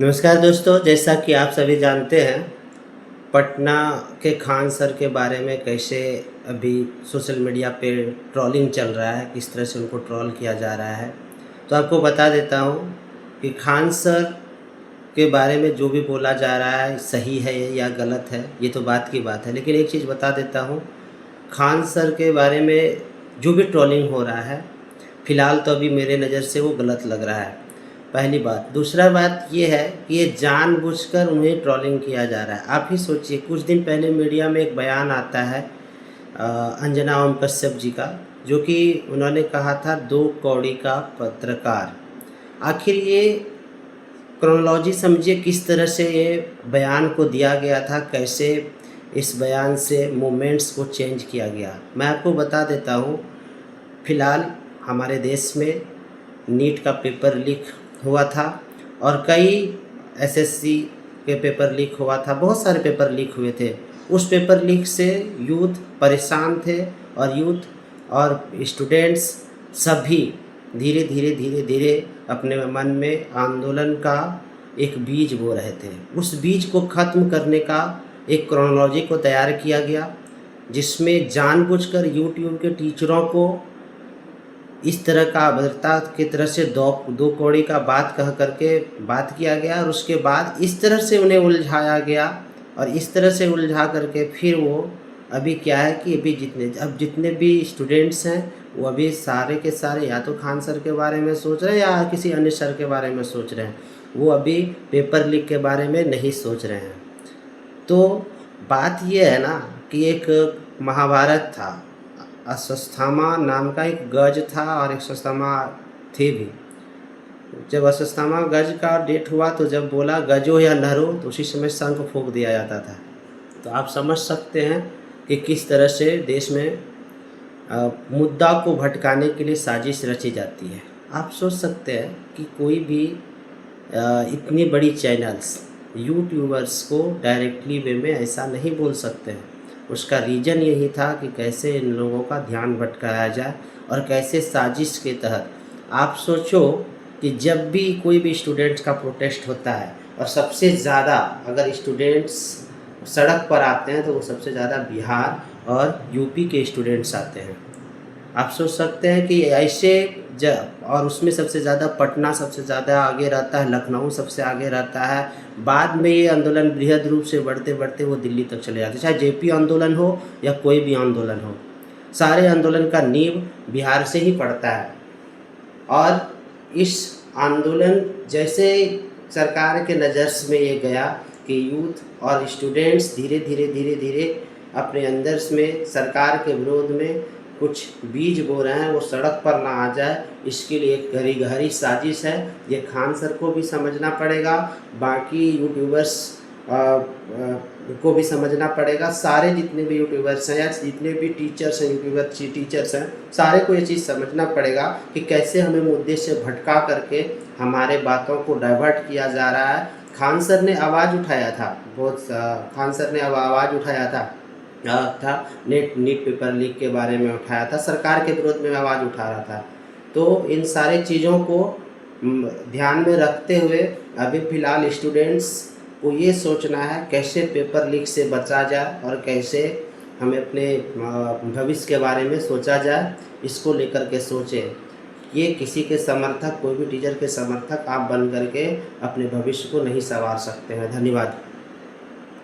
नमस्कार दोस्तों, जैसा कि आप सभी जानते हैं, पटना के खान सर के बारे में कैसे अभी सोशल मीडिया पे ट्रोलिंग चल रहा है, किस तरह से उनको ट्रोल किया जा रहा है। तो आपको बता देता हूँ कि खान सर के बारे में जो भी बोला जा रहा है सही है या गलत है, ये तो बात की बात है। लेकिन एक चीज़ बता देता हूँ, खान सर के बारे में जो भी ट्रोलिंग हो रहा है, फ़िलहाल तो अभी मेरे नज़र से वो गलत लग रहा है, पहली बात। दूसरा बात ये है कि ये जानबूझकर उन्हें ट्रोलिंग किया जा रहा है। आप ही सोचिए, कुछ दिन पहले मीडिया में एक बयान आता है अंजना ओम कश्यप जी का, जो कि उन्होंने कहा था 2 कौड़ी का पत्रकार। आखिर ये क्रोनोलॉजी समझिए किस तरह से ये बयान को दिया गया था, कैसे इस बयान से मूवमेंट्स को चेंज किया गया। मैं आपको बता देता हूँ, फ़िलहाल हमारे देश में नीट का पेपर लीक हुआ था और कई एसएससी के पेपर लीक हुआ था, बहुत सारे पेपर लीक हुए थे। उस पेपर लीक से यूथ परेशान थे और यूथ और स्टूडेंट्स सभी धीरे धीरे अपने मन में आंदोलन का एक बीज बो रहे थे। उस बीज को ख़त्म करने का एक क्रोनोलॉजी को तैयार किया गया, जिसमें जानबूझकर यूट्यूब के टीचरों को इस तरह का अभद्रता की तरह से दो कौड़ी का बात कह करके बात किया गया और उसके बाद इस तरह से उन्हें उलझाया गया और इस तरह से उलझा करके फिर वो अभी क्या है कि अभी जितने भी स्टूडेंट्स हैं वो अभी सारे के सारे या तो खान सर के बारे में सोच रहे हैं या किसी अन्य सर के बारे में सोच रहे हैं। वो अभी पेपर लीक के बारे में नहीं सोच रहे हैं। तो बात ये है ना कि एक महाभारत था, अश्वत्थामा नाम का एक गज था और एक अश्वत्थामा थे भी। जब अश्वत्थामा गज का डेट हुआ तो जब बोला गजो या नरो, तो उसी समय शंख फूंक दिया जाता था। तो आप समझ सकते हैं कि किस तरह से देश में मुद्दा को भटकाने के लिए साजिश रची जाती है। आप सोच सकते हैं कि कोई भी इतनी बड़ी चैनल्स यूट्यूबर्स को डायरेक्टली वे में ऐसा नहीं बोल सकते हैं। उसका रीज़न यही था कि कैसे इन लोगों का ध्यान भटकाया जाए और कैसे साजिश के तहत। आप सोचो कि जब भी कोई भी स्टूडेंट्स का प्रोटेस्ट होता है और सबसे ज़्यादा अगर स्टूडेंट्स सड़क पर आते हैं तो वो सबसे ज़्यादा बिहार और यूपी के स्टूडेंट्स आते हैं। आप सोच सकते हैं कि ऐसे और उसमें सबसे ज़्यादा पटना सबसे ज़्यादा आगे रहता है, लखनऊ सबसे आगे रहता है। बाद में ये आंदोलन बृहद रूप से बढ़ते बढ़ते वो दिल्ली तक चले जाते हैं। चाहे जेपी आंदोलन हो या कोई भी आंदोलन हो, सारे आंदोलन का नींव बिहार से ही पड़ता है। और इस आंदोलन जैसे सरकार के नज़र में ये गया कि यूथ और स्टूडेंट्स धीरे धीरे अपने अंदर में सरकार के विरोध में कुछ बीज बो रहे हैं, वो सड़क पर ना आ जाए, इसके लिए एक गहरी साजिश है। ये खान सर को भी समझना पड़ेगा, बाकी यूट्यूबर्स को भी समझना पड़ेगा। सारे जितने भी यूट्यूबर्स हैं या जितने भी टीचर्स हैं, टीचर्स हैं, सारे को ये चीज़ समझना पड़ेगा कि कैसे हमें मुद्दे से भटका करके हमारे बातों को डाइवर्ट किया जा रहा है। खान सर ने आवाज़ उठाया था, खान सर ने आवाज़ उठाया था नीट पेपर लीक के बारे में उठाया था, सरकार के विरोध में आवाज़ उठा रहा था। तो इन सारे चीज़ों को ध्यान में रखते हुए अभी फ़िलहाल स्टूडेंट्स को ये सोचना है कैसे पेपर लीक से बचा जाए और कैसे हमें अपने भविष्य के बारे में सोचा जाए, इसको लेकर के सोचें। ये किसी के समर्थक, कोई भी टीचर के समर्थक आप बन करके अपने भविष्य को नहीं संवार सकते हैं। धन्यवाद।